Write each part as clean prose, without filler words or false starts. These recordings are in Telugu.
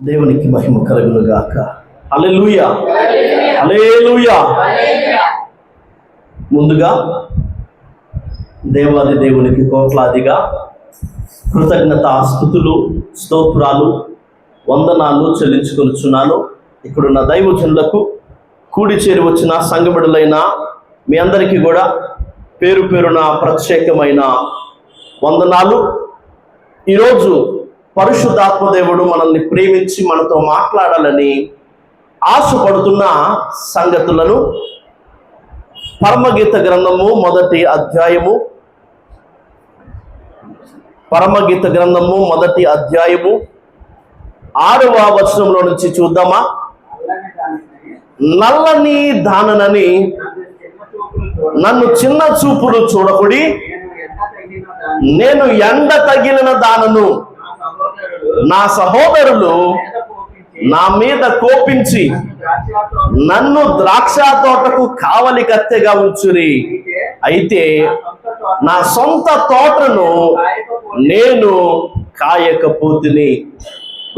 దేవునికి మహిమ కలుగును గాక. హల్లెలూయా, హల్లెలూయా. ముందుగా దేవాది దేవునికి కోట్లాదిగా కృతజ్ఞత స్తుతులు స్తోత్రాలు వందనాలు చెల్లించుకొనుచున్నాను. ఇక్కడున్న దైవజనులకు కూడి చేరి వచ్చిన సంఘబిడ్డలైన మీ అందరికీ కూడా పేరు పేరున ప్రత్యేకమైన వందనాలు. ఈరోజు పరిశుద్ధాత్మదేవుడు మనల్ని ప్రేమించి మనతో మాట్లాడాలని ఆశపడుతున్న సంగతులను పరమగీత గ్రంథము మొదటి అధ్యాయము 6వ వచనంలో నుంచి చూద్దామా. నల్లని దాననని నన్ను చిన్న చూపులు చూడకుడి, నేను ఎండ తగిలిన దానను. నా సహోదరులు నా మీద కోపించి నన్ను ద్రాక్ష తోటకు కావలి కత్తెగా ఉంచురి. అయితే నా సొంత తోటను నేను కాయకపోతిని.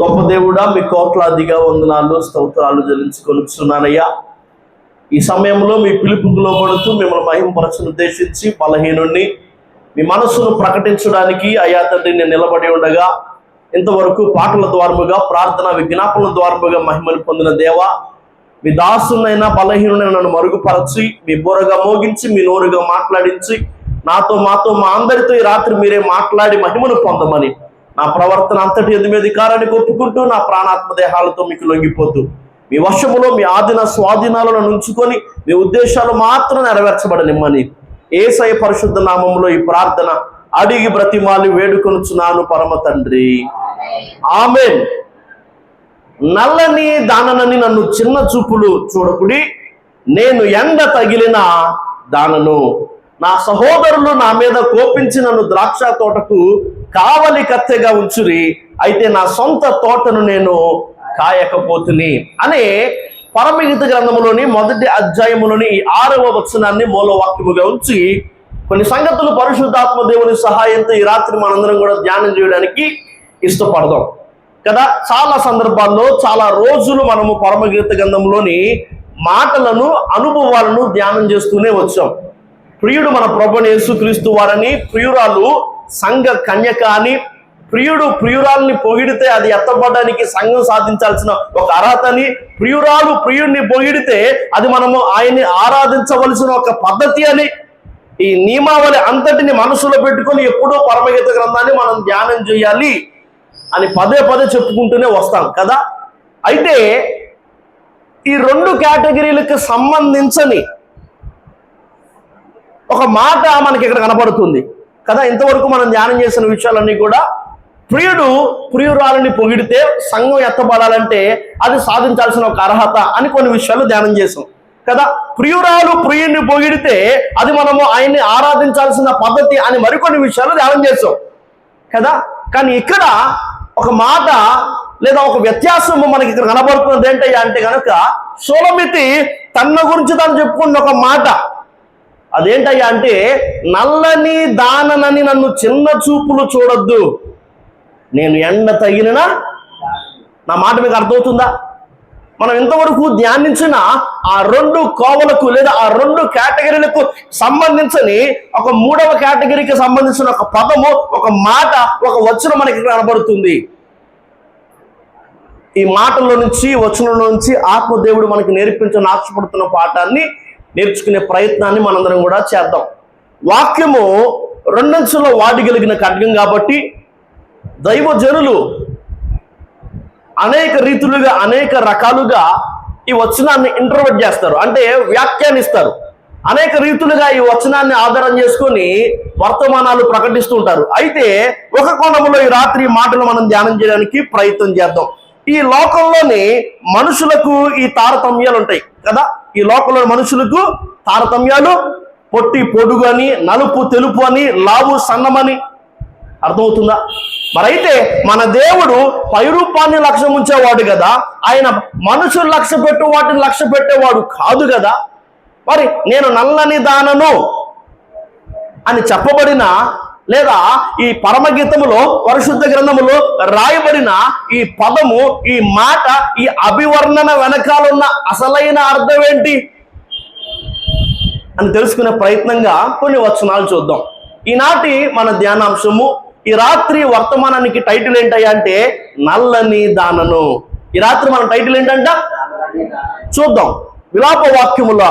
గొప్ప దేవుడా, మీ కోట్లాదిగా వందనాలు స్తోత్రాలు చెల్లించుకొనుచున్నానయ్యా. ఈ సమయంలో మీ పిలుపుకు లోబడుతూ మిమ్మల్ని మహిమపరచును ఉద్దేశించి బలహీనుణ్ణి మీ మనస్సును ప్రకటించడానికి అయ్యా తండ్రి నేను నిలబడి ఉండగా, ఇంతవరకు పాటల ద్వారముగా ప్రార్థన విజ్ఞాపనల ద్వారముగా మహిమను పొందిన దేవా, మీ దాసునైనా బలహీనునైనా నన్ను మరుగుపరచి మీ బోరగా మోగించి మీ నోరుగా మాట్లాడించి నాతో మాతో మా అందరితో ఈ రాత్రి మీరే మాట్లాడి మహిమను పొందమని నా ప్రవర్తన అంతటి ఎదుమి అధికారాన్ని ఒప్పుకుంటూ నా ప్రాణాత్మ దేహాలతో మీకు లొంగిపోతూ మీ వశములో మీ ఆధీన స్వాధీనాలను ఉంచుకొని మీ ఉద్దేశాలు మాత్రం నెరవేర్చబడనిమ్మని యేసయ్య పరిశుద్ధ నామములో ఈ ప్రార్థన అడిగి బ్రతిమాలి వేడుకొనుచున్నాను పరమ తండ్రి, ఆమేన్. నల్లని దాననని నన్ను చిన్న చూపులు చూడకుడి, నేను ఎండ తగిలిన దానను. నా సహోదరులు నా మీద కోపించి నన్ను ద్రాక్ష తోటకు కావలి కత్తెగా ఉంచురి. అయితే నా సొంత తోటను నేను కాయకపోతుని అనే పరమగీత గ్రంథములోని మొదటి అధ్యాయములోని ఈ 6వ వచనాన్ని మూలవాక్యముగా ఉంచి కొన్ని సంగతులు పరిశుద్ధాత్మ దేవుని సహాయంతో ఈ రాత్రి మనందరం కూడా ధ్యానం చేయడానికి ఇష్టపడదాం కదా. చాలా సందర్భాల్లో చాలా రోజులు మనము పరమగీత గ్రంథంలోని మాటలను అనుభవాలను ధ్యానం చేస్తూనే వచ్చాం. ప్రియుడు మన ప్రభువైన యేసుక్రీస్తు వారని, ప్రియురాలు సంఘ కన్యక అని, ప్రియుడు ప్రియురాల్ని పొగిడితే అది ఎత్తబడడానికి సంఘం సాధించాల్సిన ఒక అర్హతని, ప్రియురాలు ప్రియుడిని పొగిడితే అది మనము ఆయన్ని ఆరాధించవలసిన ఒక పద్ధతి అని, ఈ నియమావళి అంతటిని మనసులో పెట్టుకొని ఎప్పుడూ పరమగీత గ్రంథాన్ని మనం ధ్యానం చేయాలి అని పదే పదే చెప్పుకుంటూనే వస్తాం కదా. అయితే ఈ 2 కేటగిరీలకు సంబంధించని ఒక మాట మనకి ఇక్కడ కనపడుతుంది కదా. ఇంతవరకు మనం ధ్యానం చేసిన విషయాలన్నీ కూడా ప్రియుడు ప్రియురాలని పొగిడితే సంఘం ఎత్తబడాలంటే అది సాధించాల్సిన ఒక అర్హత అని కొన్ని విషయాలు ధ్యానం చేసాం కదా. ప్రియురాలు ప్రియుడిని పొగిడితే అది మనము ఆయన్ని ఆరాధించాల్సిన పద్ధతి అని మరికొన్ని విషయాలు ధ్యానం చేసాం కదా. కానీ ఇక్కడ ఒక మాట లేదా ఒక వ్యత్యాసం మనకి ఇక్కడ కనబడుతున్నది ఏంటయ్యా అంటే కనుక, షూలమితి తన గురించి తాను చెప్పుకున్న ఒక మాట అదేంటయ్యా అంటే, నల్లని దాననని నన్ను చిన్న చూపులు చూడొద్దు, నేను ఎండ తగిలిన. నా మాట మీకు అర్థమవుతుందా? మనం ఇంతవరకు ధ్యానించిన ఆ 2 కోవలకు లేదా ఆ 2 కేటగిరీలకు సంబంధించని ఒక 3వ కేటగిరీకి సంబంధించిన ఒక పదము, ఒక మాట, ఒక వచనం మనకి కనబడుతుంది. ఈ మాటల్లో నుంచి వచనంలో నుంచి ఆత్మదేవుడు మనకి నేర్పించని ఆశపడుతున్న పాఠాన్ని నేర్చుకునే ప్రయత్నాన్ని మనందరం కూడా చేద్దాం. వాక్యము 2 అంచుల్లో వాడగలిగిన ఖడ్గం కాబట్టి దైవజనులు అనేక రీతులుగా అనేక రకాలుగా ఈ వచనాన్ని ఇంటర్ప్రెట్ చేస్తారు, అంటే వ్యాఖ్యానిస్తారు. అనేక రీతులుగా ఈ వచనాన్ని ఆధారం చేసుకొని వర్తమానాలు ప్రకటిస్తూ ఉంటారు. అయితే ఒక కోణంలో ఈ రాత్రి మాటలు మనం ధ్యానం చేయడానికి ప్రయత్నం చేద్దాం. ఈ లోకంలోని మనుషులకు ఈ తారతమ్యాలు ఉంటాయి కదా. ఈ లోకంలో మనుషులకు తారతమ్యాలు, పొట్టి పొడుగు అని, నలుపు తెలుపు అని, లావు సన్నమని. అర్థమవుతుందా? మరైతే మన దేవుడు పైరూపాన్ని లక్ష్యం ఉంచేవాడు కదా, ఆయన మనుషులు లక్ష్య పెట్టు వాటిని లక్ష్య పెట్టేవాడు కాదు కదా. మరి నేను నల్లని దానను అని చెప్పబడిన లేదా ఈ పరమగీతములో పరిశుద్ధ గ్రంథములో రాయబడిన ఈ పదము, ఈ మాట, ఈ అభివర్ణన వెనకాలన్న అసలైన అర్థం ఏంటి అని తెలుసుకునే ప్రయత్నంగా కొన్ని వచనాలు చూద్దాం. ఈనాటి మన ధ్యానాంశము, ఈ రాత్రి వర్తమానానికి టైటిల్ ఏంటయ్యా అంటే నల్లని దానను. ఈ రాత్రి మన టైటిల్ ఏంటంట చూద్దాం. విలాప వాక్యముల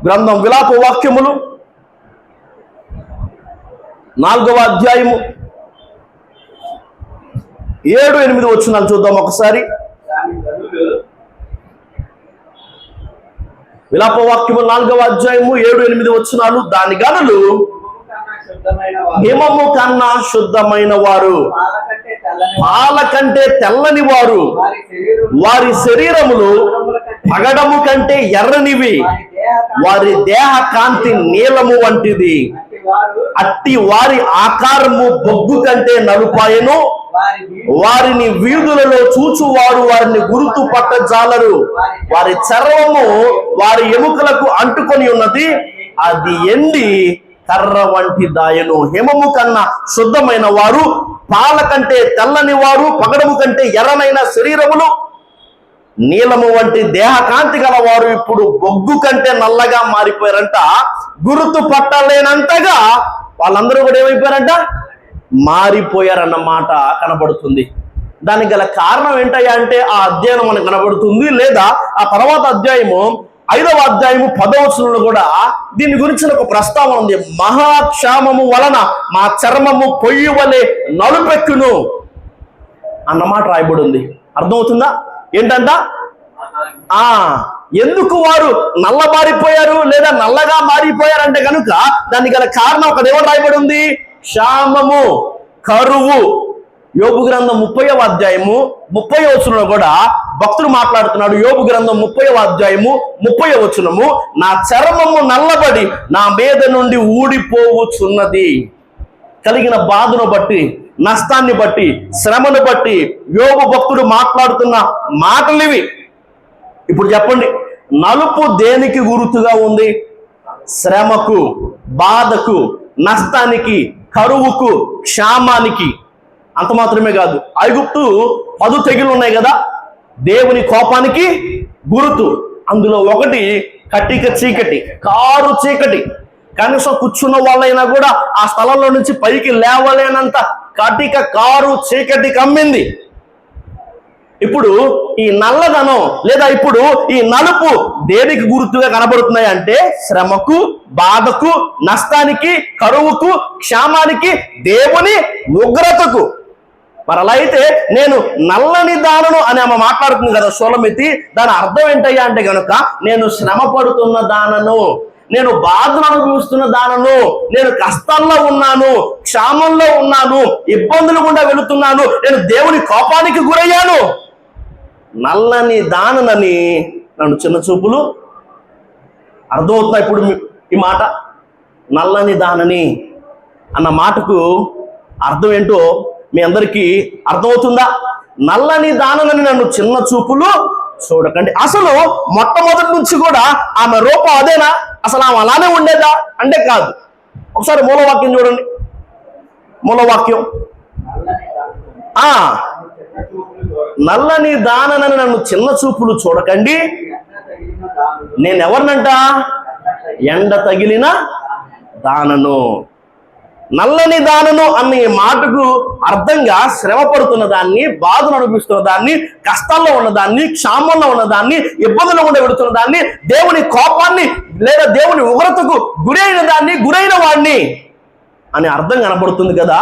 గ్రంథం, విలాప వాక్యములు 4వ అధ్యాయము 7-8 వచనాలు చూద్దాం ఒకసారి. విలాప వాక్యము 4వ అధ్యాయము 7-8 వచనాలు. దాని గనులు హిమము కన్నా శుద్ధమైన వారు, పాల కంటే తెల్లని వారు, వారి శరీరములు పగడము కంటే ఎర్రనివి, వారి దేహ కాంతి నీలము వంటిది. అట్టి వారి ఆకారము బొగ్గు కంటే నలుపాయను, వారిని వీధులలో చూచువారు వారిని గుర్తు పట్టజాలరు. వారి చర్మము వారి ఎముకలకు అంటుకొని ఉన్నది, అది ఎండి కర్ర వంటి దాయను. హిమము కన్నా శుద్ధమైన వారు, పాల కంటే తెల్లని వారు, పగడము కంటే ఎర్రనైన శరీరములు, నీలము వంటి దేహ కాంతి గల వారు ఇప్పుడు బొగ్గు కంటే నల్లగా మారిపోయారంట. గుర్తు పట్టలేనంతగా వాళ్ళందరూ కూడా ఏమైపోయారంట, మారిపోయారన్నమాట కనబడుతుంది. దానికి గల కారణం ఏంటయ్యా అంటే ఆ అధ్యాయం మనకు కనబడుతుంది. లేదా ఆ తర్వాత అధ్యాయము 5వ అధ్యాయము 10వ వచనంలో కూడా దీని గురించిన ఒక ప్రస్తావన ఉంది. మహాక్షామము వలన మా చర్మము పొయ్యి వలె నలుపెక్కును అన్నమాట రాయబడి ఉంది. అర్థమవుతుందా? ఏంటంట, ఎందుకు వారు నల్లబారిపోయారు లేదా నల్లగా మారిపోయారంటే కనుక దానికి గల కారణం ఒక దేవుడు రాయబడి ఉంది, క్షామము, కరువు. యోబు గ్రంథం 30వ అధ్యాయము 30వ వచనంలో కూడా భక్తుడు మాట్లాడుతున్నాడు. యోబు గ్రంథం 30వ అధ్యాయము 30వ వచనము, నా చర్మము నల్లబడి నా మీద నుండి ఊడిపోవచ్చున్నది. కలిగిన బాధను బట్టి, నష్టాన్ని బట్టి, శ్రమను బట్టి యోబు భక్తుడు మాట్లాడుతున్న మాటలు ఇవి. ఇప్పుడు చెప్పండి, నలుపు దేనికి గుర్తుగా ఉంది? శ్రమకు, బాధకు, నష్టానికి, కరువుకు, క్షామానికి. అంత మాత్రమే కాదు, ఐగుప్తు 10 తెగులు ఉన్నాయి కదా, దేవుని కోపానికి గుర్తు. అందులో ఒకటి కటిక చీకటి, కారు చీకటి. కనీసం కూర్చున్న వాళ్ళైనా కూడా ఆ స్థలంలో నుంచి పైకి లేవలేనంత కటిక కారు చీకటి కమ్మింది. ఇప్పుడు ఈ నల్లదనం లేదా ఇప్పుడు ఈ నలుపు దేనికి గుర్తుగా కనబడుతున్నాయి అంటే శ్రమకు, బాధకు, నష్టానికి, కరువుకు, క్షామానికి, దేవుని ఉగ్రతకు. మరి అలా అయితే నేను నల్లని దానను అని ఆమె మాట్లాడుతుంది కదా షోలమితి, దాని అర్థం ఏంటయ్యా అంటే కనుక నేను శ్రమ పడుతున్న దానను, నేను బాధను అనుభవిస్తున్న దానను, నేను కష్టాల్లో ఉన్నాను, క్షామంలో ఉన్నాను, ఇబ్బందులు గుండా వెళుతున్నాను, నేను దేవుని కోపానికి గురయ్యాను. నల్లని దాననని నన్ను చిన్న చూపులు. అర్థమవుతున్నా ఇప్పుడు ఈ మాట? నల్లని దానని అన్న మాటకు అర్థం ఏంటో మీ అందరికీ అర్థమవుతుందా? నల్లని దానని నన్ను చిన్న చూపులు చూడకండి. అసలు మొట్టమొదటి నుంచి కూడా ఆమె రూపం అదేనా? అసలు ఆమె అలానే ఉండేదా అంటే కాదు. ఒకసారి మూలవాక్యం చూడండి. మూలవాక్యం, నల్లని దానని నన్ను చిన్న చూపులు చూడకండి, నేనెవరినంట? ఎండ తగిలిన దానను. నల్లని దానను అన్న ఈ మాటకు అర్థంగా శ్రమ పడుతున్న దాన్ని, బాధను అనిపిస్తున్న దాన్ని, కష్టాల్లో ఉన్నదాన్ని, క్షామంలో ఉన్నదాన్ని, ఇబ్బందులు ఉండే పెడుతున్న దాన్ని, దేవుని కోపాన్ని లేదా దేవుని ఉగ్రతకు గురైన దాన్ని, గురైన వాడిని అని అర్థం కనబడుతుంది కదా.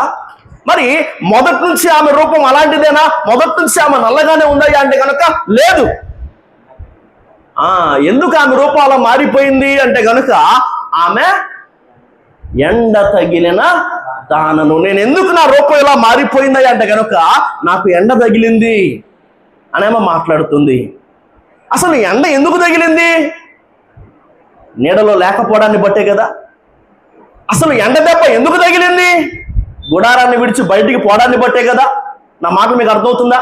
మరి మొదటి నుంచి ఆమె రూపం అలాంటిదేనా? మొదటి నుంచి ఆమె నల్లగానే ఉందయ్యా అంటే కనుక లేదు. ఎందుకు ఆమె రూపం అలా మారిపోయింది అంటే కనుక ఆమె ఎండ తగిలిన దానను. నేను ఎందుకు నా రూపం ఇలా మారిపోయింది అంటే కనుక నాకు ఎండ తగిలింది అనేమో మాట్లాడుతుంది. అసలు ఎండ ఎందుకు తగిలింది? నీడలో లేకపోవడాన్ని బట్టే కదా. అసలు ఎండ దెబ్బ ఎందుకు తగిలింది? గుడారాన్ని విడిచి బయటికి పోవడాన్ని బట్టే కదా. నా మాట మీకు అర్థమవుతుందా?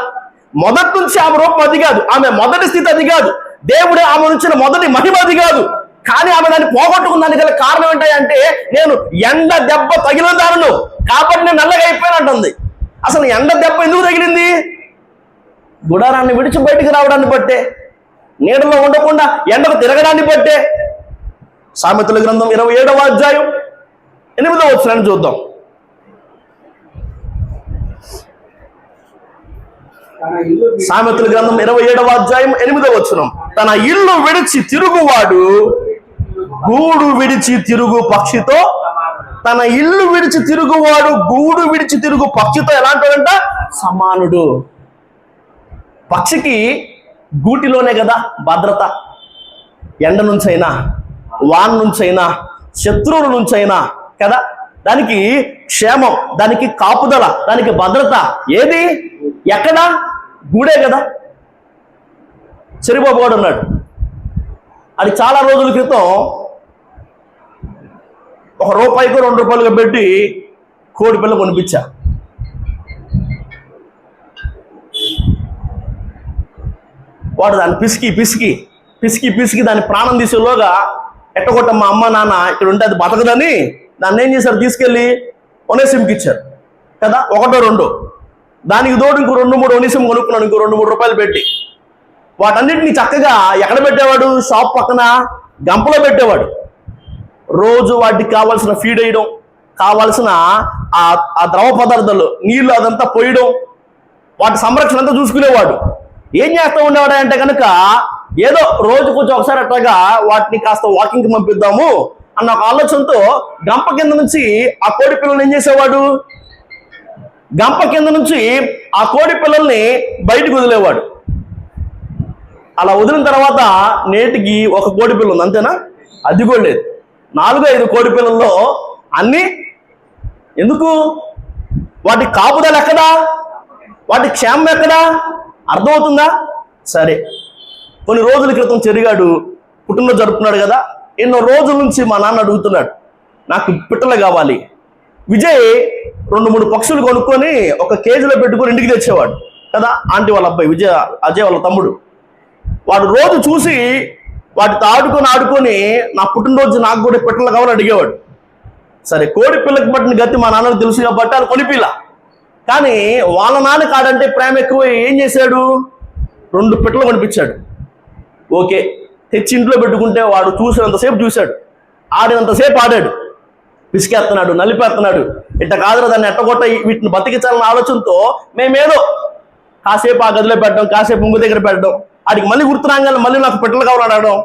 మొదటి నుంచి ఆమె రూపం అది కాదు, ఆమె మొదటి స్థితి అది కాదు, దేవుడే ఆమె నుంచిన మొదటి మహిమ అది కాదు. కానీ ఆమె దాన్ని పోగొట్టుకున్నాను గల కారణం ఏంటంటే నేను ఎండ దెబ్బ తగిలిన దారును కాబట్టి నేను నల్లగా అయిపోయానంటుంది. అసలు ఎండ దెబ్బ ఎందుకు తగిలింది? గుడారాన్ని విడిచి బయటికి రావడాన్ని బట్టే, నీడలో ఉండకుండా ఎండకు తిరగడాన్ని బట్టే. సామెతల గ్రంథం 27వ అధ్యాయం 8వ వచనాన్ని చూద్దాం. సామెతల గ్రంథం 27వ అధ్యాయం 8వ వచనం. తన ఇల్లు విడిచి తిరుగువాడు గూడు విడిచి తిరుగు పక్షితో, తన ఇల్లు విడిచి తిరుగువాడు గూడు విడిచి తిరుగు పక్షితో ఎలాంటివాడంట? సమానుడు. పక్షికి గూటిలోనే కదా భద్రత. ఎండ నుంచైనా, వాన నుంచైనా, శత్రువుల నుంచైనా కదా, దానికి క్షేమం, దానికి కాపుదల, దానికి భద్రత ఏది? ఎక్కడ? గూడే కదా. చెరిబాబు వాడు ఉన్నాడు. అది చాలా రోజుల క్రితం ₹1 2 పెట్టి కోడి పిల్ల కొనిపించా. వాడు దాన్ని పిసికి పిసికి పిసికి పిసికి దాని ప్రాణం తీసేలోగా ఎట్టగొట్ట మా అమ్మ నాన్న ఇక్కడ ఉంటే అది బతకదని దాన్ని ఏం చేశారు? తీసుకెళ్ళి ఒనేసిమ్కి ఇచ్చారు కదా. 1 2 దానికి తోడు ఇంకో 2 3 ఒనేసిమ్ కొనుక్కున్నాడు, ఇంకో ₹2 3 పెట్టి. వాటన్నిటిని చక్కగా ఎక్కడ పెట్టేవాడు? షాప్ పక్కన గంపలో పెట్టేవాడు. రోజు వాటికి కావాల్సిన ఫీడ్ వేయడం, కావాల్సిన ఆ ద్రవ పదార్థాలు, నీళ్లు అదంతా పోయడం, వాటి సంరక్షణ అంతా చూసుకునేవాడు. ఏం చేస్తూ ఉండేవాడు అంటే కనుక ఏదో రోజు కొంచెం ఒకసారి అట్లాగా వాటిని కాస్త వాకింగ్కి పంపిద్దాము అన్న ఒక ఆలోచనతో గంప కింద నుంచి ఆ కోడి పిల్లల్ని ఏం చేసేవాడు? గంప కింద నుంచి ఆ కోడి పిల్లల్ని బయటకు వదిలేవాడు. అలా వదిలిన తర్వాత నేటికి ఒక కోడి పిల్ల ఉంది, అంతేనా? అది కూడా లేదు. 4 5 కోడి పిల్లల్లో అన్నీ ఎందుకు? వాటి కాపుదల ఎక్కడా? వాటి క్షేమం ఎక్కడా? అర్థమవుతుందా? సరే, కొన్ని రోజుల క్రితం చెరిగాడు పుట్టినరోజు జరుపుతున్నాడు కదా. ఎన్నో రోజుల నుంచి మా నాన్న అడుగుతున్నాడు, నాకు పిట్టలు కావాలి. విజయ్ 2 3 పక్షులు కొనుక్కొని ఒక కేజీలో పెట్టుకొని ఇంటికి తెచ్చేవాడు కదా. ఆంటీ వాళ్ళ అబ్బాయి అజయ్ వాళ్ళ తమ్ముడు. వాడు రోజు చూసి వాటితో ఆడుకొని నా పుట్టినరోజు నాకు కూడా పిట్టలు కావాలని అడిగేవాడు. సరే, కోడి పిల్లకి పట్టిన గతి మా నాన్నకు తెలుసు కాబట్టి అది కొనిపిల్ల. కానీ వాళ్ళ నాన్న కాడంటే ప్రేమ ఎక్కువ ఏం చేశాడు? 2 పిట్టలు కొనిపించాడు. ఓకే, తెచ్చి ఇంట్లో పెట్టుకుంటే వాడు చూసినంతసేపు చూశాడు, ఆడినంతసేపు ఆడాడు, పిసికేస్తున్నాడు, నలిపేస్తున్నాడు. ఇట్ట కాదురా దాన్ని ఎట్టగొట్ట వీటిని బతికించాలన్న ఆలోచనతో మేమేదో కాసేపు ఆ గదిలో పెట్టడం, కాసేపు ముందు దగ్గర పెట్టడం, ఆడికి మళ్ళీ గుర్తు రాగానే మళ్ళీ నాకు పెట్టలు కావాలని అడగడం.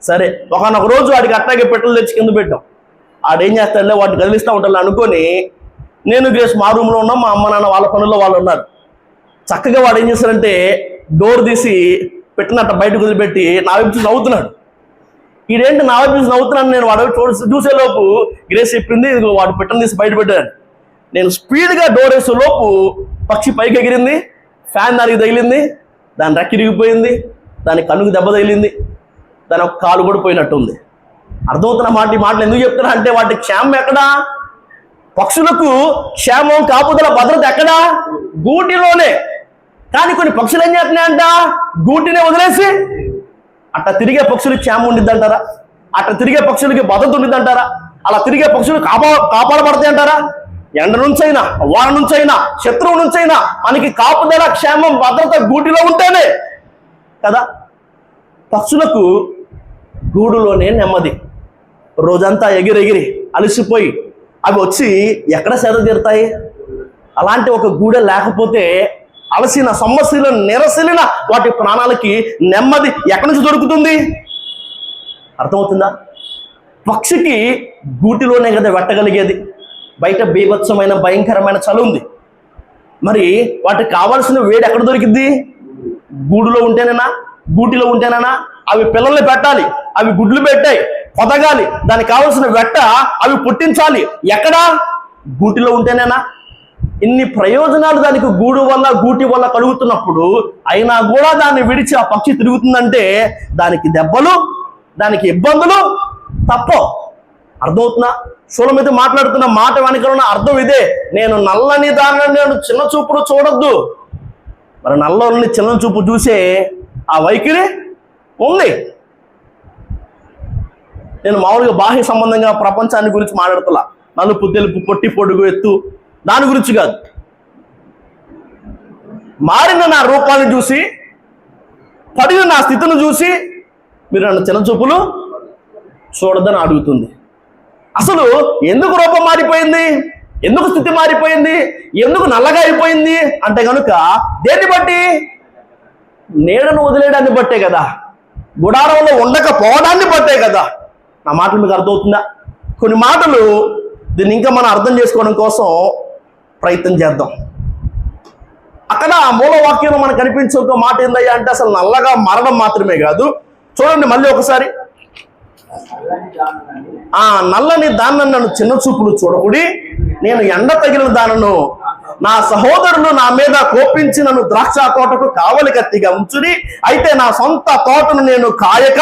సరే, ఒకనొక రోజు ఆడికి అట్టాగే పెట్టలు తెచ్చి కింద పెట్టాం. ఆడేం చేస్తాడులే వాటిని కదిలిస్తూ ఉంటాను అనుకొని నేను గ్రేస్ మా రూమ్లో ఉన్నాం, మా అమ్మ నాన్న వాళ్ళ పనుల్లో వాళ్ళు ఉన్నారు. చక్కగా వాడు ఏం చేస్తాడంటే డోర్ తీసి పెట్టినట్ట బయటకు వదిలిపెట్టి నా వైపు చూసి నవ్వుతున్నాడు. ఈడేంటి నా వైపు చూసి నవ్వుతున్నాను? నేను వాడు చూసేలోపు గ్రేస్ చెప్పింది, వాడు పెట్టని తీసి బయట పెట్టాడు. నేను స్పీడ్గా డోర్ వేసే లోపు పక్షి పైకి ఎగిరింది, ఫ్యాన్ దానికి తగిలింది, దాని రెక్కిరిగిపోయింది, దాని కన్నుకు దెబ్బ తగిలింది, దాని ఒక కాలు కూడా పోయినట్టుంది. అర్థమవుతున్న మాటలు ఎందుకు చెప్తున్నా అంటే వాటి క్షేమం ఎక్కడా? పక్షులకు క్షేమం, కాపుదల, భద్రత ఎక్కడా? గూటిలోనే. కానీ కొన్ని పక్షులు ఏం చేస్తున్నాయంట? గూటినే వదిలేసి అట్లా తిరిగే పక్షులకి క్షేమం ఉండిద్దంటారా? అట్లా తిరిగే పక్షులకి భద్రత ఉండిద్దంటారా? అలా తిరిగే పక్షులు కాపాడబడతాయి అంటారా? ఎండ నుంచైనా, వాన నుంచైనా, శత్రువు నుంచైనా మనకి కాపుదల, క్షేమం, భద్రత గూటిలో ఉంటేనే కదా. పక్షులకు గూడులోనే నెమ్మది. రోజంతా ఎగిరెగిరి అలసిపోయి అవి వచ్చి ఎక్కడ సేద తీరుతాయి? అలాంటి ఒక గూడె లేకపోతే అలసిన, సమస్యలు నిరసిలిన వాటి ప్రాణాలకి నెమ్మది ఎక్కడి నుంచి దొరుకుతుంది? అర్థమవుతుందా? పక్షికి గూటిలోనే కదా వెట్టగలిగేది. బయట బీభత్సమైన భయంకరమైన చలి ఉంది. మరి వాటికి కావాల్సిన వేడి ఎక్కడ దొరికింది? గూడులో ఉంటేనేనా? గూటిలో ఉంటేనేనా? అవి పిల్లల్ని పెట్టాలి, అవి గుడ్లు పెట్టాయి, పొదగాలి, దానికి కావాల్సిన వెట్ట అవి పుట్టించాలి. ఎక్కడా? గూటిలో ఉంటేనేనా? ఇన్ని ప్రయోజనాలు దానికి గూడు వల్ల, గూటి వల్ల కలుగుతున్నప్పుడు అయినా కూడా దాన్ని విడిచి ఆ పక్షి తిరుగుతుందంటే దానికి దెబ్బలు, దానికి ఇబ్బందులు తప్ప. అర్థమవుతున్నా? సోలమితో మాట్లాడుతున్న మాట వెనక ఉన్న అర్థం ఇదే. నేను నల్లని దాన్ని నేను చిన్న చూపుడు చూడొద్దు. మరి నల్లని చిన్న చూపు చూసే ఆ వైఖరి ఉంది. నేను మామూలుగా బాహ్య సంబంధంగా ప్రపంచాన్ని గురించి మాట్లాడుతున్నా, నలుపు తెలుపు పొట్టి పొడుగు ఎత్తు దాని గురించి కాదు. మారిన నా రూపాన్ని చూసి, పడిన నా స్థితిని చూసి మీరు నన్ను చిన్న చూపులు చూడదని అడుగుతుంది. అసలు ఎందుకు రూపం మారిపోయింది, ఎందుకు స్థితి మారిపోయింది, ఎందుకు నల్లగా అయిపోయింది అంటే కనుక దేన్ని బట్టి? నీడను వదిలేయడాన్ని బట్టే కదా, గుడారంలో ఉండకపోవడాన్ని బట్టే కదా. నా మాటలు మీకు అర్థమవుతుందా? కొన్ని మాటలు దీన్ని ఇంకా మనం అర్థం చేసుకోవడం కోసం ప్రయత్నం చేద్దాం. అక్కడ ఆ మూలవాక్యంలో మనకు కనిపించే ఒక మాట ఏందయ్యా అంటే అసలు నల్లగా మారడం మాత్రమే కాదు. చూడండి మళ్ళీ ఒకసారి, ఆ నల్లని దాన్ని నన్ను చిన్న చూపులు చూడకుడి, నేను ఎండ తగిలిన దానను, నా సహోదరులు నా మీద కోపించి నన్ను ద్రాక్ష తోటకు కావలి కత్తిగా ఉంచుని, అయితే నా సొంత తోటను నేను కాయక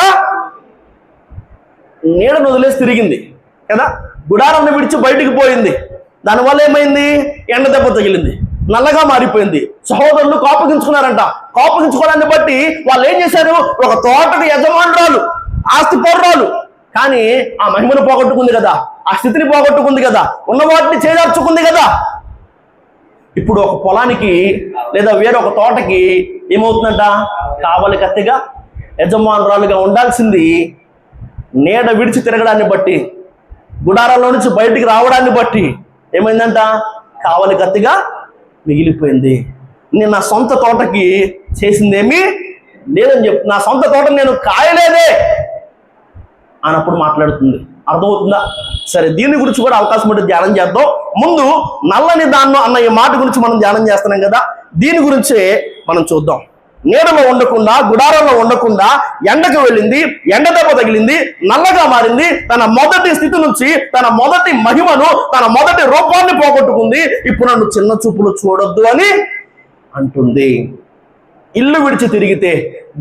నీడను వదిలేసి తిరిగింది కదా, గుడారాన్ని విడిచి బయటికి పోయింది. దానివల్ల ఏమైంది? ఎండ దెబ్బ తగిలింది, నల్లగా మారిపోయింది. సహోదరులు కోపగించుకున్నారంట. కోపగించుకోవడాన్ని బట్టి వాళ్ళు ఏం చేశారు? ఒక తోటకు యజమానురాలు, ఆస్తి పౌరురాలు, కానీ ఆ మహిమను పోగొట్టుకుంది కదా, ఆ స్థితిని పోగొట్టుకుంది కదా, ఉన్న వాటిని చేజార్చుకుంది కదా. ఇప్పుడు ఒక పొలానికి లేదా వేరొక తోటకి ఏమవుతుందంట? కావలి కత్తిగా యజమానురాలుగా ఉండాల్సింది నీడ విడిచి తిరగడాన్ని బట్టి, గుడారంలో నుంచి బయటికి రావడాన్ని బట్టి ఏమైందంట? కావలి కత్తిగా మిగిలిపోయింది. నేను నా సొంత తోటకి చేసిందేమీ లేదని చెప్పి, నా సొంత తోట నేను కాయలేదే అన్నప్పుడు మాట్లాడుతుంది. అర్థమవుతుందా? సరే, దీని గురించి కూడా అవకాశం ఉంటే ధ్యానం చేద్దాం. ముందు నల్లని దాన్ని అన్న ఈ మాట గురించి మనం ధ్యానం చేస్తున్నాం కదా, దీని గురించే మనం చూద్దాం. నీడలో ఉండకుండా, గుడారంలో ఉండకుండా ఎండకు వెళ్ళింది, ఎండ దెబ్బ తగిలింది, నల్లగా మారింది, తన మొదటి స్థితి నుంచి తన మొదటి మహిమను, తన మొదటి రూపాన్ని పోగొట్టుకుంది. ఇప్పుడు నన్ను చిన్న చూపులు చూడొద్దు అని అంటుంది. ఇల్లు విడిచి తిరిగితే,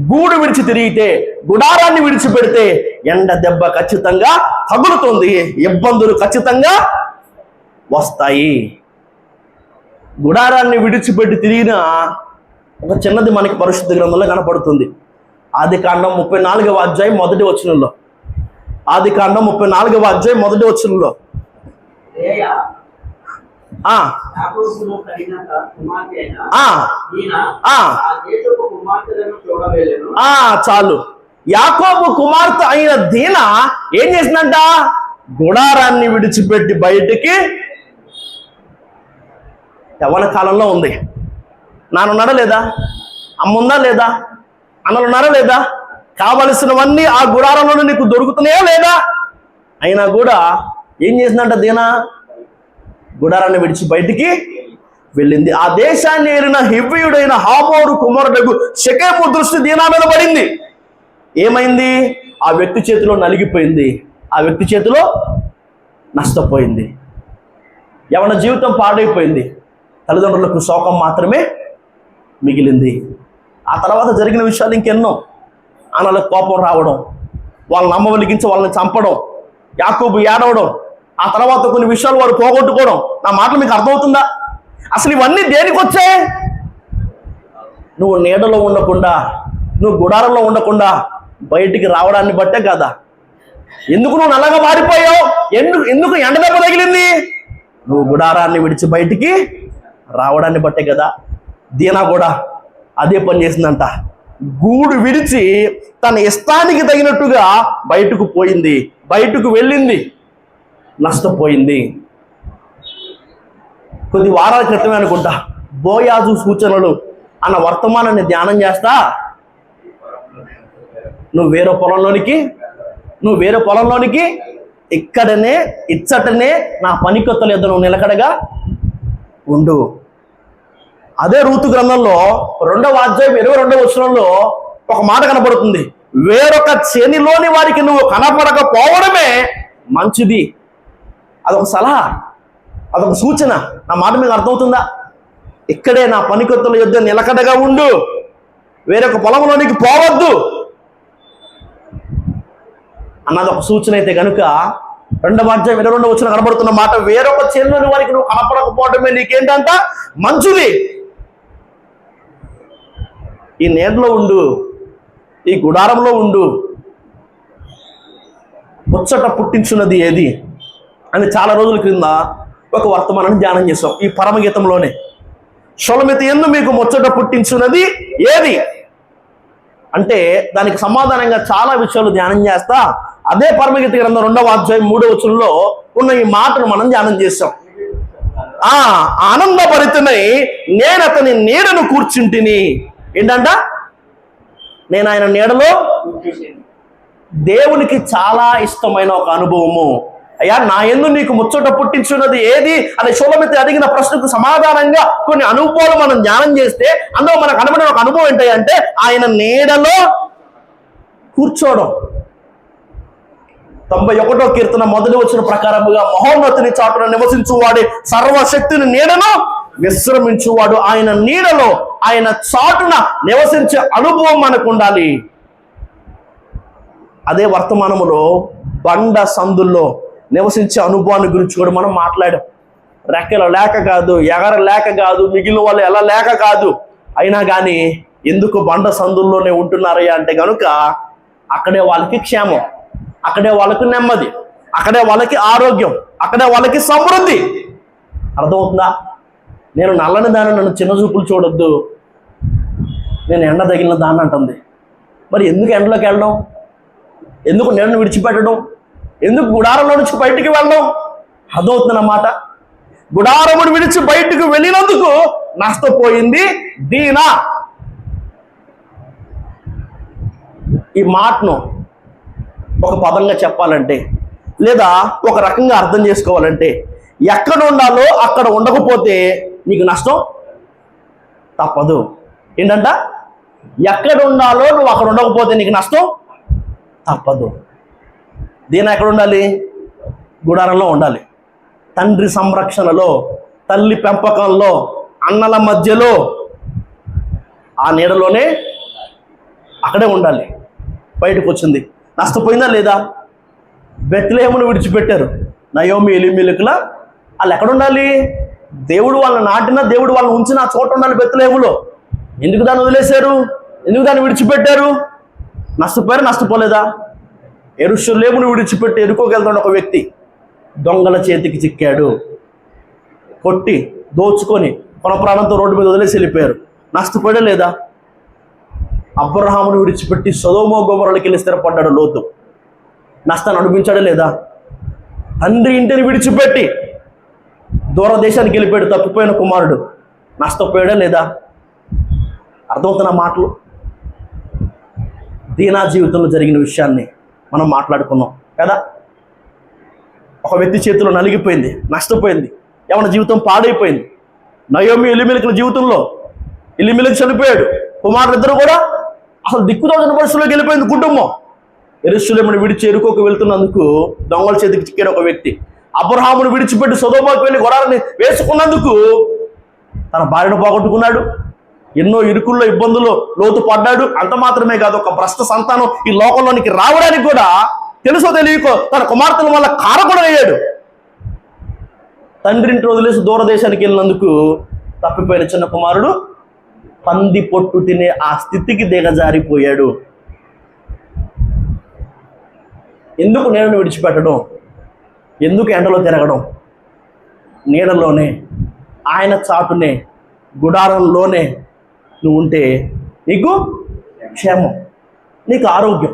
గూడు విడిచి తిరిగితే, గుడారాన్ని విడిచిపెడితే ఎండ దెబ్బ ఖచ్చితంగా తగులుతుంది, ఇబ్బందులు ఖచ్చితంగా వస్తాయి. గుడారాన్ని విడిచిపెట్టి తిరిగిన ఒక చిన్నది మనకి పరిశుద్ధ గ్రంథంలో కనపడుతుంది. ఆదికాండం 34వ అధ్యాయం మొదటి వచనంలో, ఆదికాండం 34వ అధ్యాయం మొదటి వచనంలో చాలు, యాకోబు కుమార్తె అయిన దీన ఏం చేసిందంట? గుడారాన్ని విడిచిపెట్టి బయటికి, యవ్వన కాలంలో ఉంది, నానున్నారా లేదా, అమ్ముందా లేదా, అన్నలున్నారా లేదా, కావలసినవన్నీ ఆ గుడారంలో నీకు దొరుకుతున్నాయా లేదా, అయినా కూడా ఏం చేసిందంట దీనా? గుడారాన్ని విడిచి బయటికి వెళ్ళింది. ఆ దేశాన్ని ఏలిన హివ్వీయుడైన హామోరు కుమారుడకు షెకెము దృష్టి దీనా మీద పడింది. ఏమైంది? ఆ వ్యక్తి చేతిలో నలిగిపోయింది, ఆ వ్యక్తి చేతిలో నష్టపోయింది, యవన జీవితం పాడైపోయింది, తల్లిదండ్రులకు శోకం మాత్రమే మిగిలింది. ఆ తర్వాత జరిగిన విషయాలు ఇంకెన్నో. అన్నలకు కోపం రావడం, వాళ్ళని నమ్మవలిగించి వాళ్ళని చంపడం, యాకోబు ఏడవడం, ఆ తర్వాత కొన్ని విషయాలు వారు పోగొట్టుకోవడం. నా మాటలు మీకు అర్థమవుతుందా? అసలు ఇవన్నీ దేనికి వచ్చాయి? నువ్వు నీడలో ఉండకుండా, నువ్వు గుడారంలో ఉండకుండా బయటికి రావడాన్ని బట్టే కదా. ఎందుకు నువ్వు నల్లగా మారిపోయావు? ఎందుకు ఎండ దెబ్బ తగిలింది? నువ్వు గుడారాన్ని విడిచి బయటికి రావడాన్ని బట్టే కదా. దీనా కూడా అదే పని చేసిందంట. గూడు విడిచి తన ఇష్టానికి తగినట్టుగా బయటకు పోయింది, బయటకు వెళ్ళింది, నష్టపోయింది. కొద్ది వారాల క్రితమే అనుకుంటా బోయాజు సూచనలు అన్న వర్తమానాన్ని ధ్యానం చేస్తా, నువ్వు వేరే పొలంలోనికి ఇక్కడనే ఇచ్చటనే నా పనికొత్తలు ఎద్దు నువ్వు నిలకడగా ఉండు. అదే రూతు గ్రంథంలో 2వ అధ్యాయం 22వ వచనంలో ఒక మాట కనపడుతుంది. వేరొక చేనిలోని వారికి నువ్వు కనపడకపోవడమే మంచిది. అదొక సలహా, అదొక సూచన. నా మాట మీకు అర్థమవుతుందా? ఇక్కడే నా పనికొత్తల యొద్ద నిలకడగా ఉండు, వేరొక పొలంలోనికి పోవద్దు అన్నది ఒక సూచన అయితే కనుక 2వ అధ్యాయం 22వ వచనం కనబడుతున్న మాట, వేరొక చేనులోని వారికి నువ్వు కనపడకపోవడమే నీకేంటంట మంచిది. ఈ నీడలో ఉండు, ఈ గుడారంలో ఉండు, ముచ్చట పుట్టించున్నది ఏది అని చాలా రోజుల క్రింద ఒక వర్తమానాన్ని ధ్యానం చేసాం ఈ పరమగీతంలోనే. షొలొమోతు యందు మీకు ముచ్చట పుట్టించున్నది ఏది అంటే దానికి సమాధానంగా చాలా విషయాలు ధ్యానం చేస్తా అదే పరమగీత గ్రంథం 2వ అధ్యాయం 3వ వచనంలో ఉన్న ఈ మాటను మనం ధ్యానం చేసాం. ఆనందభరితునై నేను అతని నీడను కూర్చుంటిని. ఏంటంట? నేను ఆయన నీడలో. దేవునికి చాలా ఇష్టమైన ఒక అనుభవము. అయ్యా, నా యందు నీకు ముచ్చట పుట్టించున్నది ఏది అని షొలొమోతు అడిగిన ప్రశ్నకు సమాధానంగా కొన్ని అనుభవాలు మనం ధ్యానం చేస్తే అందులో మనకు కనబడిన ఒక అనుభవం ఏంటంటే ఆయన నీడలో కూర్చోవడం. 91వ కీర్తన 1వ వచనం ప్రకారముగా మహోన్నతుని చాటున నివసించువాడే సర్వశక్తిని నీడను విశ్రమించువాడు. ఆయన నీడలో ఆయన చాటున నివసించే అనుభవం మనకు ఉండాలి. అదే వర్తమానములో బండ సందుల్లో నివసించే అనుభవాన్ని గురించి కూడా మనం మాట్లాడాం. రెక్కల లేక కాదు, ఎగర లేక కాదు, మిగిలిన వాళ్ళు ఎలా లేక కాదు, అయినా కానీ ఎందుకు బండ సందుల్లోనే ఉంటున్నారయ్యా అంటే కనుక అక్కడే వాళ్ళకి క్షేమం, అక్కడే వాళ్ళకి నెమ్మది, అక్కడే వాళ్ళకి ఆరోగ్యం, అక్కడే వాళ్ళకి సమృద్ధి. అర్థమవుతుందా? నేను నల్లని దాన్ని నన్ను చిన్న చూపులు చూడొద్దు, నేను ఎండ తగిలిన దాన్ని అంటుంది. మరి ఎందుకు ఎండలోకి వెళ్ళడం? ఎందుకు నీడను విడిచిపెట్టడం? ఎందుకు గుడారంలో నుంచి బయటికి వెళ్ళడం? అర్థమవుతుందన్నమాట. గుడారమును విడిచి బయటకు వెళ్ళినందుకు నష్టపోయింది దీనా. ఈ మాటను ఒక పదంగా చెప్పాలంటే లేదా ఒక రకంగా అర్థం చేసుకోవాలంటే ఎక్కడ ఉండాలో అక్కడ ఉండకపోతే నీకు నష్టం తప్పదు. ఏంటంట? ఎక్కడ ఉండాలో నువ్వు అక్కడ ఉండకపోతే నీకు నష్టం తప్పదు. దీని ఎక్కడ ఉండాలి? గుడారంలో ఉండాలి. తండ్రి సంరక్షణలో, తల్లి పెంపకంలో, అన్నల మధ్యలో, ఆ నీడలోనే అక్కడే ఉండాలి. బయటకు వచ్చింది నష్టపోయిందా లేదా? బెత్లెహేమును విడిచిపెట్టారు. నయోమి ఎలీమెలెకుల వాళ్ళు ఎక్కడ ఉండాలి? దేవుడు వాళ్ళని నాటిన, దేవుడు వాళ్ళని ఉంచిన ఆ చోట ఉండాలి బెత్లెహేములో. ఎందుకు దాన్ని వదిలేశారు? ఎందుకు దాన్ని విడిచిపెట్టారు? నష్టపోయారు, నష్టపోలేదా? యెరూషలేమును విడిచిపెట్టి ఎరుకోకి వెళ్తాడు ఒక వ్యక్తి, దొంగల చేతికి చిక్కాడు. కొట్టి దోచుకొని కొన ప్రాణంతో రోడ్డు మీద వదిలేసి వెళ్ళిపోయారు. నష్టపోయా లేదా? అబ్రహామును విడిచిపెట్టి సొదొమ గొమొర్రాకి వెళ్ళి స్థిరపడ్డాడు లోతు. నష్టాన్ని అనుభవించాడా లేదా? తండ్రి ఇంటిని విడిచిపెట్టి దూర దేశానికి వెళ్ళిపోయాడు తప్పిపోయిన కుమారుడు. నష్టపోయాడా లేదా? అర్థమవుతున్న మాటలు. దీనా జీవితంలో జరిగిన విషయాన్ని మనం మాట్లాడుకున్నాం కదా. ఒక వ్యక్తి చేతిలో నలిగిపోయింది, నష్టపోయింది, ఏమన్నా జీవితం పాడైపోయింది. నయోమి ఎలీమెలెకుల జీవితంలో ఎలీమెలెకు చనిపోయాడు, కుమారుడు ఇద్దరు కూడా అసలు దిక్కుదోచని పరిస్థితుల్లోకి వెళ్ళిపోయింది కుటుంబం. యెరూషలేమును విడిచి ఎరుకోకు వెళ్తున్నందుకు దొంగల చేతికి చిక్కాడు ఒక వ్యక్తి. అబ్రహామును విడిచిపెట్టి సొదొమకు వెళ్ళి గుడారాన్ని వేసుకున్నందుకు తన భార్యను పోగొట్టుకున్నాడు. ఎన్నో ఇరుకుల్లో ఇబ్బందులు లోతు పడ్డాడు. అంత మాత్రమే కాదు, ఒక భ్రష్ట సంతానం ఈ లోకంలోనికి రావడానికి కూడా తెలుసో తెలియకో తన కుమార్తెల వల్ల కారకుడు అయ్యాడు. తండ్రిని వదిలేసి దూరదేశానికి వెళ్ళినందుకు తప్పిపోయిన చిన్న కుమారుడు పంది పొట్టు తినే ఆ స్థితికి దిగజారిపోయాడు. ఎందుకు నీడను విడిచిపెట్టడం? ఎందుకు ఎండలో తిరగడం? నీడలోనే, ఆయన చాటునే, గుడారంలోనే నువ్వు ఉంటే నీకు క్షేమం, నీకు ఆరోగ్యం.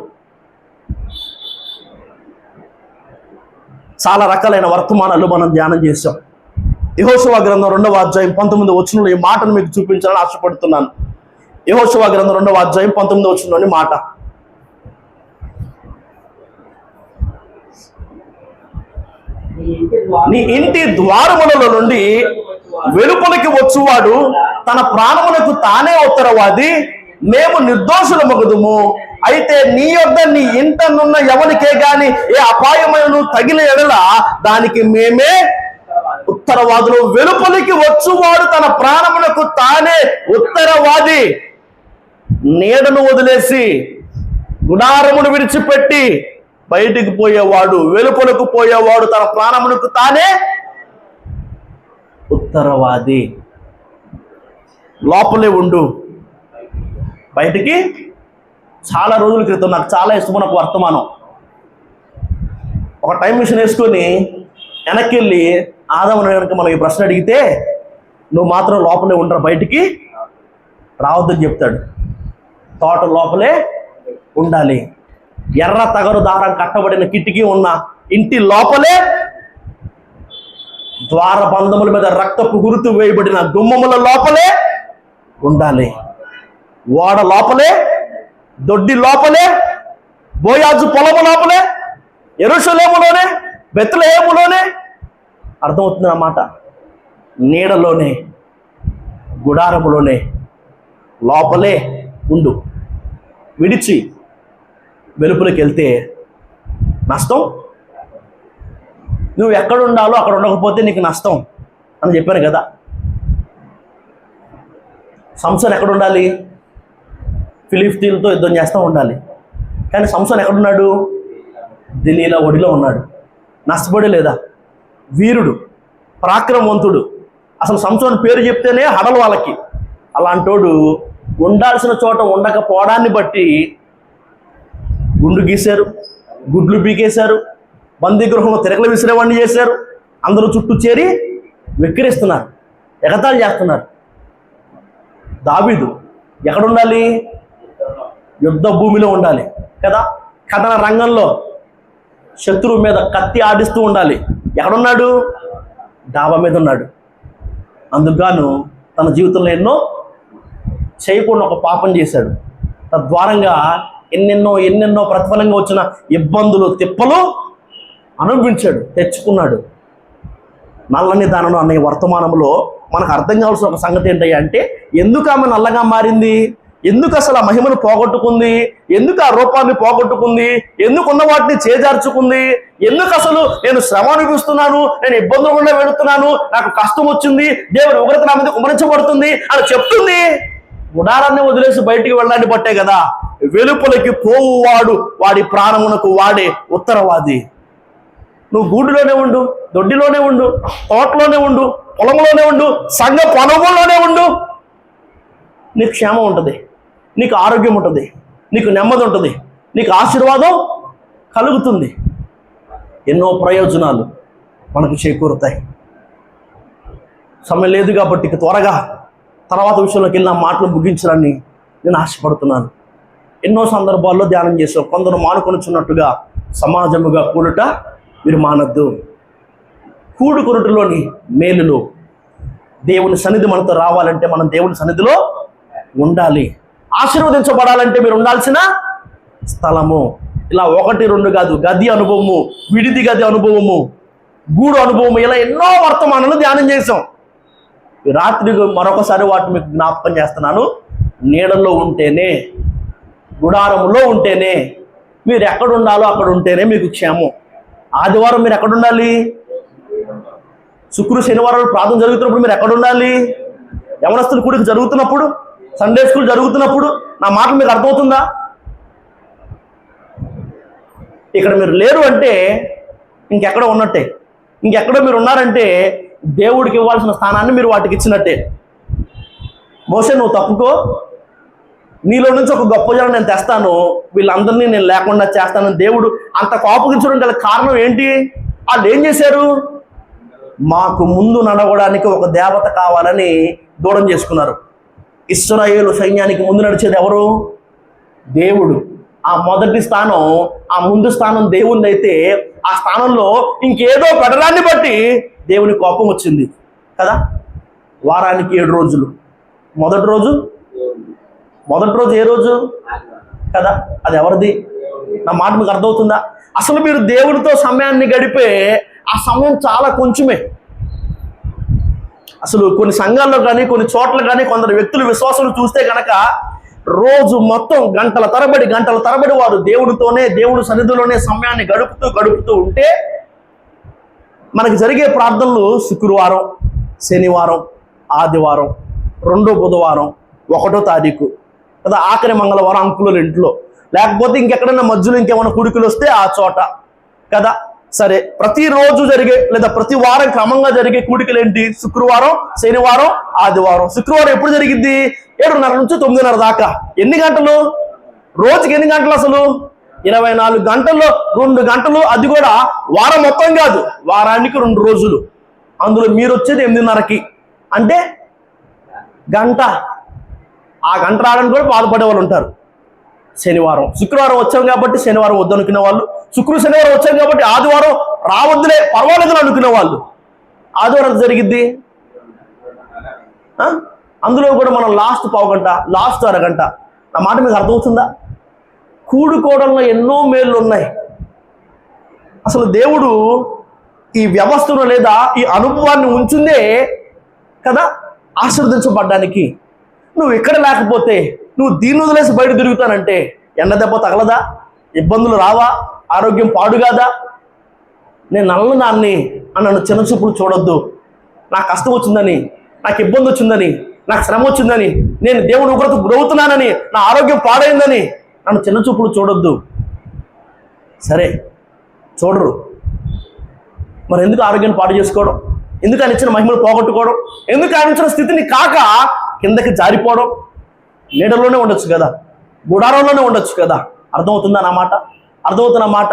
చాలా రకాలైన వర్తమానాలు మనం ధ్యానం చేసాం. యెహోషువ గ్రంథం 2వ అధ్యాయం 19వ వచనంలో ఈ మాటను మీకు చూపించాలని ఆశపడుతున్నాను. యెహోషువ గ్రంథం 2వ అధ్యాయం 19వ వచనంలోని మాట, నీ ఇంటి ద్వారములలో నుండి వెలుపలికి వచ్చువాడు తన ప్రాణములకు తానే ఉత్తరవాది, మేము నిర్దోషులమగుదుము. అయితే నీ యొద్ద నీ ఇంటనున్న ఎవరికే గాని ఏ అపాయమైన తగిన ఎడల దానికి మేమే ఉత్తరవాదులు. వెలుపలికి వచ్చువాడు తన ప్రాణములకు తానే ఉత్తరవాది. నీడను వదిలేసి గుడారమును విడిచిపెట్టి బయటికి పోయేవాడు, వెలుపలకు పోయేవాడు తన ప్రాణములకు తానే ఉత్తరవాది. లోపలే ఉండు, బయటికి. చాలా రోజుల క్రితం నాకు చాలా ఇష్టమైన ఒక వర్తమానం. ఒక టైం మిషన్ వేసుకొని వెనక్కి వెళ్ళి ఆదాముని కనుక మనం ఈ ప్రశ్న అడిగితే నువ్వు మాత్రం లోపలే ఉండరు, బయటికి రావద్దని చెప్తాడు. తోట లోపలే ఉండాలి. ఎర్ర తగరు దారం కట్టబడిన కిటికీ ఉన్న ఇంటి లోపలే, ద్వారబంధముల మీద రక్తపు గురుతు వేయబడిన గుమ్మముల లోపలే ఉండాలి. ఓడ లోపలే, దొడ్డి లోపలే, బోయాజు పొలము లోపలే, యెరూషలేములోనే, బెత్లెహేములోనే. అర్థమవుతుంది అన్నమాట. నీడలోనే, గుడారములోనే, లోపలే ఉండు. విడిచి వెలుపులకు వెళ్తే నష్టం. నువ్వు ఎక్కడ ఉండాలో అక్కడ ఉండకపోతే నీకు నష్టం అని చెప్పాను కదా. సంసోన్ ఎక్కడ ఉండాలి? ఫిలిష్తీయులతో యుద్ధం చేస్తూ ఉండాలి. కానీ సంసోన్ ఎక్కడున్నాడు? దెలీలా ఒడిలో ఉన్నాడు. నష్టపడే లేదా? వీరుడు, పరాక్రమవంతుడు. అసలు సంసోన్ పేరు చెప్తేనే హడలు వాళ్ళకి. అలాంటోడు ఉండాల్సిన చోట ఉండకపోవడాన్ని బట్టి గుండు గీశారు, గుడ్లు పీకేశారు, బందీగృహంలో తిరగలు విసిరేవాడిని చేశారు. అందరూ చుట్టూ చేరి వెక్కిరిస్తున్నారు, ఎగతాళి చేస్తున్నారు. దావీదు ఎక్కడుండాలి? యుద్ధ భూమిలో ఉండాలి కదా. కథన రంగంలో శత్రువు మీద కత్తి ఆడిస్తూ ఉండాలి. ఎక్కడున్నాడు? డాబా మీద ఉన్నాడు. అందుకుగాను తన జీవితంలో ఎన్నో చేయకుండా ఒక పాపం చేశాడు. తద్వారంగా ఎన్నెన్నో ప్రతిఫలంగా వచ్చిన ఇబ్బందులు, తిప్పలు అనుభవించాడు, తెచ్చుకున్నాడు. నల్లని దానను అనే వర్తమానంలో మనకు అర్థం కావాల్సిన ఒక సంగతి ఏంటంటే, అంటే ఎందుకు ఆమె నల్లగా మారింది? ఎందుకు అసలు ఆ మహిమను పోగొట్టుకుంది? ఎందుకు ఆ రూపాన్ని పోగొట్టుకుంది? ఎందుకు ఉన్న వాటిని చేజార్చుకుంది? ఎందుకు అసలు నేను శ్రమ అనిపిస్తున్నాను, నేను ఇబ్బందులు గుండా వెళుతున్నాను, నాకు కష్టం వచ్చింది, దేవుని ఉగ్రత నా మీద కుమరించబడుతుంది అని చెప్తుంది? గుడారాన్ని వదిలేసి బయటికి వెళ్ళాలని బట్టే కదా. వెలుపలికి పోవువాడు వాడి ప్రాణమునకు వాడే ఉత్తరవాది. నువ్వు గూడులోనే ఉండు, దొడ్డిలోనే ఉండు, తోటలోనే ఉండు, పొలంలోనే ఉండు, సంఘ పొలంలోనే ఉండు. నీకు క్షేమం ఉంటుంది, నీకు ఆరోగ్యం ఉంటుంది, నీకు నెమ్మది ఉంటుంది, నీకు ఆశీర్వాదం కలుగుతుంది. ఎన్నో ప్రయోజనాలు మనకు చేకూరుతాయి. సమయం లేదు కాబట్టి త్వరగా తర్వాత విషయంలోకి వెళ్ళిన మాటలు ముగించాలని నేను ఆశపడుతున్నాను. ఎన్నో సందర్భాల్లో ధ్యానం చేసాం. కొందరు మానుకొనుచున్నట్టుగా సమాజముగా కూడుట మీరు మానద్దు. కూడుకొనుటలోని మేలులు. దేవుని సన్నిధి మనతో రావాలంటే మనం దేవుని సన్నిధిలో ఉండాలి. ఆశీర్వదించబడాలంటే మీరు ఉండాల్సిన స్థలము. ఇలా 1, 2 కాదు, గది అనుభవము, విడిది గది అనుభవము, గూడు అనుభవము, ఇలా ఎన్నో వర్తమానాలు ధ్యానం చేసాం. ఈ రాత్రి మరొకసారి వాటిని మీకు జ్ఞాపకం చేస్తున్నాను. నీడలో ఉంటేనే, గుడారములో ఉంటేనే, మీరు ఎక్కడ ఉండాలో అక్కడ ఉంటేనే మీకు క్షేమం. ఆదివారం మీరు ఎక్కడ ఉండాలి? శుక్ర శనివారాలు ప్రార్థన జరుగుతున్నప్పుడు మీరు ఎక్కడ ఉండాలి? యవనస్తుల కూడిక జరుగుతున్నప్పుడు, సండే స్కూల్ జరుగుతున్నప్పుడు. నా మాట మీకు అర్థమవుతుందా? ఇక్కడ మీరు లేరు అంటే ఇంకెక్కడ ఉన్నట్టే. ఇంకెక్కడో మీరు ఉన్నారంటే దేవుడికి ఇవ్వాల్సిన స్థానాన్ని మీరు వాటికి ఇచ్చినట్టే. మోషే, నువ్వు తప్పుకో, నీలో నుంచి ఒక గొప్ప జనం నేను తెస్తాను, వీళ్ళందరినీ నేను లేకుండా చేస్తానని దేవుడు అంత కోపగించడం గల కారణం ఏంటి? వాళ్ళు ఏం చేశారు? మాకు ముందు నడవడానికి ఒక దేవత కావాలని దూరం చేసుకున్నారు. ఇశ్రాయేలు సైన్యానికి ముందు నడిచేది ఎవరు? దేవుడు. ఆ మొదటి స్థానం, ఆ ముందు స్థానం దేవుని అయితే ఆ స్థానంలో ఇంకేదో పెట్టడాన్ని బట్టి దేవుని కోపం వచ్చింది కదా. వారానికి 7 రోజులు. మొదటి రోజు ఏ రోజు కదా? అది ఎవరిది? నా మాట మీకు అర్థమవుతుందా? అసలు మీరు దేవుడితో సమయాన్ని గడిపే ఆ సమయం చాలా కొంచెమే. అసలు కొన్ని సంఘాల్లో కానీ, కొన్ని చోట్ల కానీ, కొందరు వ్యక్తుల విశ్వాసాలు చూస్తే కనుక రోజు మొత్తం గంటల తరబడి వారు దేవుడితోనే, దేవుడి సన్నిధిలోనే సమయాన్ని గడుపుతూ ఉంటే మనకి జరిగే ప్రార్థనలు శుక్రవారం, శనివారం, ఆదివారం, 2వ బుధవారం, 1వ తారీఖు కదా, ఆఖరి మంగళవారం అంకుల ఇంట్లో, లేకపోతే ఇంకెక్కడైనా మధ్యలో ఇంకేమైనా కుడికలు వస్తే ఆ చోట కదా. సరే, ప్రతిరోజు జరిగే లేదా ప్రతి వారం క్రమంగా జరిగే కూడికలు ఏంటి? శుక్రవారం, శనివారం, ఆదివారం. శుక్రవారం ఎప్పుడు జరిగిద్ది? 7:30 నుంచి 9:30 దాకా. ఎన్ని గంటలు? రోజుకి ఎన్ని గంటలు? అసలు 24 గంటల్లో 2 గంటలు, అది కూడా వారం మొత్తం కాదు, వారానికి 2 రోజులు. అందులో మీరు వచ్చేది 8:30కి, అంటే గంట. ఆ గంట రావడానికి కూడా బాధపడే వాళ్ళు ఉంటారు. శుక్రవారం వచ్చాం కాబట్టి శనివారం వద్దనుకునే వాళ్ళు, శనివారం వచ్చాం కాబట్టి ఆదివారం రావద్దులే పర్వాలేదని అనుకునే వాళ్ళు. ఆదివారం జరిగిద్ది. అందులో కూడా మనం లాస్ట్ పావుగంట, లాస్ట్ అరగంట. నా మాట మీకు అర్థమవుతుందా? కూడుకోవడంలో ఎన్నో మేళ్ళు ఉన్నాయి. అసలు దేవుడు ఈ వ్యవస్థను లేదా ఈ అనుభవాన్ని ఉంచిందే కదా ఆశీర్వదించబడ్డానికి. నువ్వు ఇక్కడ లేకపోతే, నువ్వు దీన్ని వదిలేసి బయట తిరుగుతానంటే ఎండ దెబ్బ తగలదా? ఇబ్బందులు రావా? ఆరోగ్యం పాడు కాదా? నేను నల్లదాన్ని అని నన్ను చిన్న చూపులు చూడొద్దు. నాకు కష్టం వచ్చిందని, నాకు ఇబ్బంది వచ్చిందని, నాకు శ్రమ వచ్చిందని, నేను దేవుడు ఉగ్రత గురవుతున్నానని, నా ఆరోగ్యం పాడైందని నన్ను చిన్న చూపులు చూడొద్దు. సరే చూడరు, మరి ఎందుకు ఆరోగ్యాన్ని పాడు చేసుకోవడం? ఎందుకు ఆయన ఇచ్చిన మహిమలు పోగొట్టుకోవడం? ఎందుకు ఆయన ఇచ్చిన స్థితిని కాక కిందకి జారిపోవడం? నీడలోనే ఉండొచ్చు కదా, గుడారంలోనే ఉండొచ్చు కదా. అర్థమవుతుందా నా మాట? అర్థమవుతున్న మాట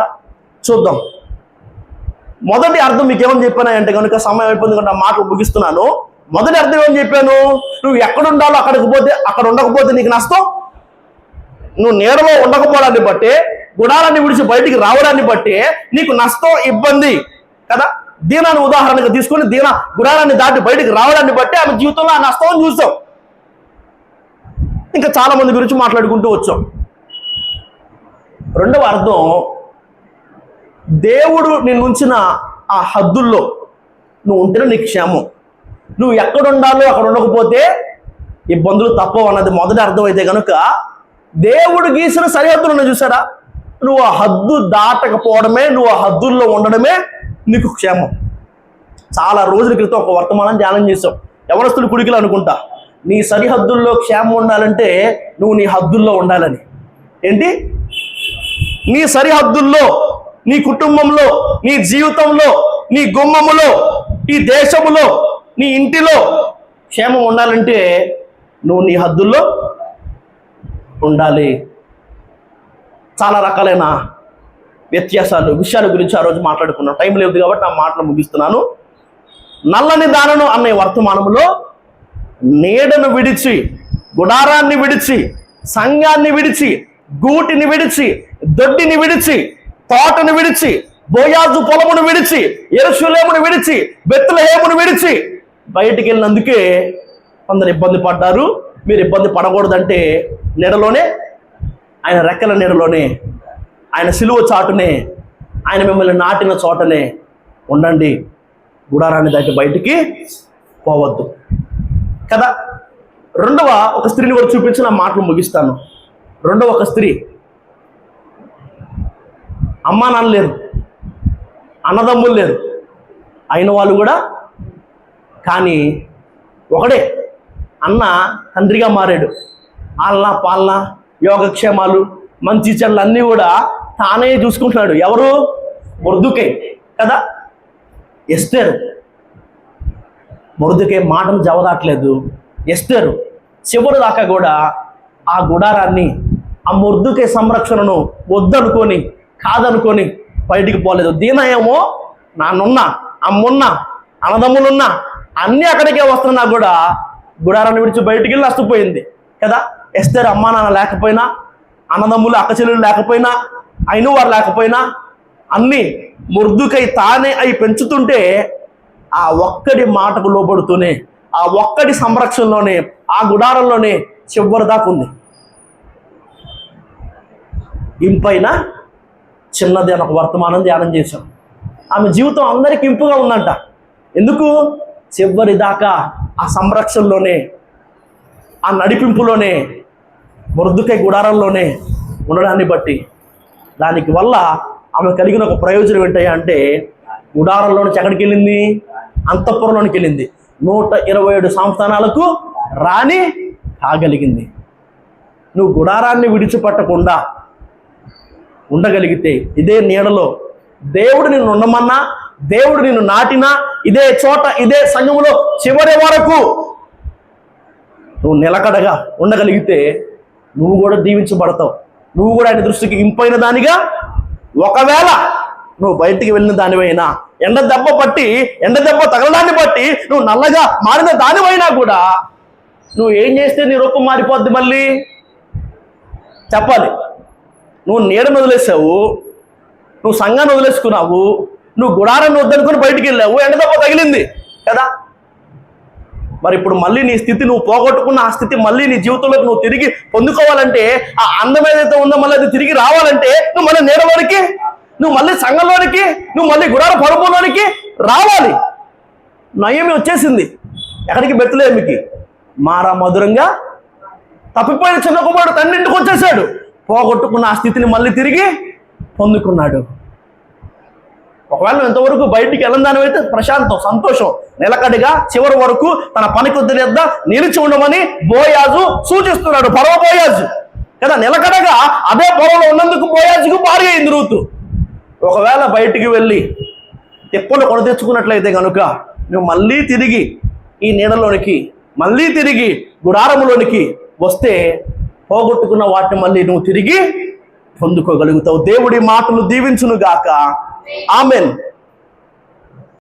చూద్దాం. మొదటి అర్థం మీకు ఏమని చెప్పాను అంటే కనుక సమయం అయిపోయింది కనుక మాటలు ముగిస్తున్నాను. మొదటి అర్థం ఏమని చెప్పాను? నువ్వు ఎక్కడ ఉండాలో అక్కడికి పోతే, అక్కడ ఉండకపోతే నీకు నష్టం. నువ్వు నీడలో ఉండకపోవడాన్ని బట్టి, గుడారాన్ని విడిచి బయటికి రావడాన్ని బట్టి నీకు నష్టం, ఇబ్బంది కదా. దీనాన్ని ఉదాహరణగా తీసుకొని గుడారాన్ని దాటి బయటికి రావడాన్ని బట్టి ఆమె జీవితంలో ఆ నష్టం చూసాం. ఇంకా చాలా మంది గురించి మాట్లాడుకుంటూ వచ్చాం. రెండవ అర్థం, దేవుడు నిన్ను ఉంచిన ఆ హద్దుల్లో నువ్వు ఉంటేనే నీకు క్షేమం. నువ్వు ఎక్కడ ఉండాలో అక్కడ ఉండకపోతే ఇబ్బందులు తప్పవు అన్నది మొదటి అర్థం. అయితే కనుక దేవుడు గీసిన సరిహద్దులను చూసారా, నువ్వు ఆ హద్దు దాటకపోవడమే, నువ్వు ఆ హద్దుల్లో ఉండడమే నీకు క్షేమం. చాలా రోజుల క్రితం ఒక వర్తమానం ధ్యానం చేసాం. ఎవరస్తులు కుడికిలు అనుకుంటా. నీ సరిహద్దుల్లో క్షేమం ఉండాలంటే నువ్వు నీ హద్దుల్లో ఉండాలని. ఏంటి? నీ సరిహద్దుల్లో, నీ కుటుంబంలో, నీ జీవితంలో, నీ గుమ్మములో, ఈ దేశములో, నీ ఇంటిలో క్షేమం ఉండాలంటే నువ్వు నీ హద్దుల్లో ఉండాలి. చాలా రకాలైన వ్యత్యాసాలు, విషయాల గురించి ఆ రోజు మాట్లాడుకున్నాం. టైం లేదు కాబట్టి నా మాటలు ముగిస్తున్నాను. నల్లని దానను అనే వర్తమానంలో నీడను విడిచి, గుడారాన్ని విడిచి, సంఘాన్ని విడిచి, గూటిని విడిచి, దొడ్డిని విడిచి, తోటను విడిచి, బోయాజు పొలమును విడిచి, యెరూషలేమును విడిచి, బెత్లెహేమును విడిచి బయటికి వెళ్ళినందుకే కొందరు ఇబ్బంది పడ్డారు. మీరు ఇబ్బంది పడకూడదంటే నీడలోనే, ఆయన రెక్కల నీడలోనే, ఆయన సిలువ చాటునే, ఆయన మిమ్మల్ని నాటిన చోటనే ఉండండి. గుడారాన్ని దాటి బయటికి పోవద్దు కదా. రెండవ ఒక స్త్రీని కూడా చూపించిన మాటలు ముగిస్తాను. రెండవ ఒక స్త్రీ, అమ్మా నాన్న లేరు, అన్నదమ్ములు లేరు, అయిన వాళ్ళు కూడా, కానీ ఒకడే అన్న తండ్రిగా మారాడు. ఆలన పాలన, యోగక్షేమాలు, మంచి చెడ్డలు అన్నీ కూడా తానే చూసుకుంటున్నాడు. ఎవరు? మొర్దుకై కదా. ఎస్తేరు, మొర్దుకై మాటను జవదాట్లేదు. ఎస్తేరు చివరి దాకా కూడా ఆ గుడారాన్ని, ఆ మొర్దుకై సంరక్షణను వద్దనుకొని, కాదనుకొని బయటికి పోలేదు. దీన ఏమో నాన్నున్నా, అమ్మున్నా, అన్నదమ్ములున్నా అన్నీ అక్కడికే వస్తున్నా కూడా గుడారాన్ని విడిచి బయటికి వెళ్ళి నష్టపోయింది కదా. ఎస్తేరు అమ్మా నాన్న లేకపోయినా, అన్నదమ్ములు అక్క చెల్లెలు లేకపోయినా, అయిన వారు లేకపోయినా, అన్నీ మొర్దుకై తానే అవి పెంచుతుంటే ఆ ఒక్కడి మాటకు లోబడుతూనే, ఆ ఒక్కడి సంరక్షణలోనే, ఆ గుడారంలోనే చివరి దాకా ఉంది. ఇంపైన చిన్నది అని ఒక వర్తమానం ధ్యానం చేశాం. ఆమె జీవితం అందరికీ ఇంపుగా ఉందంట. ఎందుకు? చివరి దాకా ఆ సంరక్షణలోనే, ఆ నడిపింపులోనే, మొర్దుకై గుడారంలోనే ఉండడాన్ని బట్టి, దానికి వల్ల ఆమె కలిగిన ఒక ప్రయోజనం ఏంటయ్యా అంటే, గుడారంలో నుంచి ఎక్కడికి వెళ్ళింది? అంతఃపురంలోనికి వెళ్ళింది. 127 సంస్థానాలకు రాణి కాగలిగింది. నువ్వు గుడారాన్ని విడిచిపెట్టకుండా ఉండగలిగితే, ఇదే నీడలో దేవుడు నిన్ను ఉండమన్నా, దేవుడు నిన్ను నాటినా, ఇదే చోట, ఇదే సంఘములో చివరి వరకు నువ్వు నిలకడగా ఉండగలిగితే నువ్వు కూడా దీవించబడతావు. నువ్వు కూడా ఆయన దృష్టికి ఇంపైన దానిగా, ఒకవేళ నువ్వు బయటికి వెళ్ళిన దానివైనా, ఎండ దెబ్బ తగలడాన్ని బట్టి నువ్వు నల్లగా మారిన దానివైనా కూడా నువ్వు ఏం చేస్తే నీ రూపం మారిపోద్ది? మళ్ళీ చెప్పాలి. నువ్వు నీడను వదిలేసావు, నువ్వు సంఘాన్ని వదిలేసుకున్నావు, నువ్వు గుడారాన్ని వద్దనుకుని బయటికి వెళ్ళావు, ఎండ దెబ్బ తగిలింది కదా. మరి ఇప్పుడు మళ్ళీ నీ స్థితి, నువ్వు పోగొట్టుకున్న ఆ స్థితి మళ్ళీ నీ జీవితంలోకి నువ్వు తిరిగి పొందుకోవాలంటే, ఆ అందం ఏదైతే ఉందో మళ్ళీ అది తిరిగి రావాలంటే నువ్వు మళ్ళీ నీడలోనికి, నువ్వు మళ్ళీ సంఘంలోనికి, నువ్వు మళ్ళీ గుడార పరుపులోనికి రావాలి. నయమి వచ్చేసింది ఎక్కడికి? బెత్లెహేముకి. మారా మధురంగా తప్పిపోయిన చిన్న కుమారుడు తండ్రి ఇంటికి వచ్చేసాడు. పోగొట్టుకున్న ఆ స్థితిని మళ్ళీ తిరిగి పొందుకున్నాడు. ఒకవేళ నువ్వు ఇంతవరకు బయటికి వెళ్ళదానివైతే ప్రశాంతం, సంతోషం, నిలకడగా చివరి వరకు తన పనికొద్దుల యొద్ద నిలిచి ఉండమని బోయాజు సూచిస్తున్నాడు. పరవ బోయాజు కదా, నిలకడగా అదే పొలంలో ఉన్నందుకు బోయాజుకు భార్య అయింది రూతు. ఒకవేళ బయటికి వెళ్ళి తెప్పలు కొని తెచ్చుకున్నట్లయితే కనుక నువ్వు మళ్ళీ తిరిగి ఈ నీడలోనికి, మళ్ళీ తిరిగి గుడారములోనికి వస్తే పోగొట్టుకున్న వాటిని మళ్ళీ నువ్వు తిరిగి పొందుకోగలుగుతావు. దేవుడి మాటలు దీవించును గాక. ఆమెన్.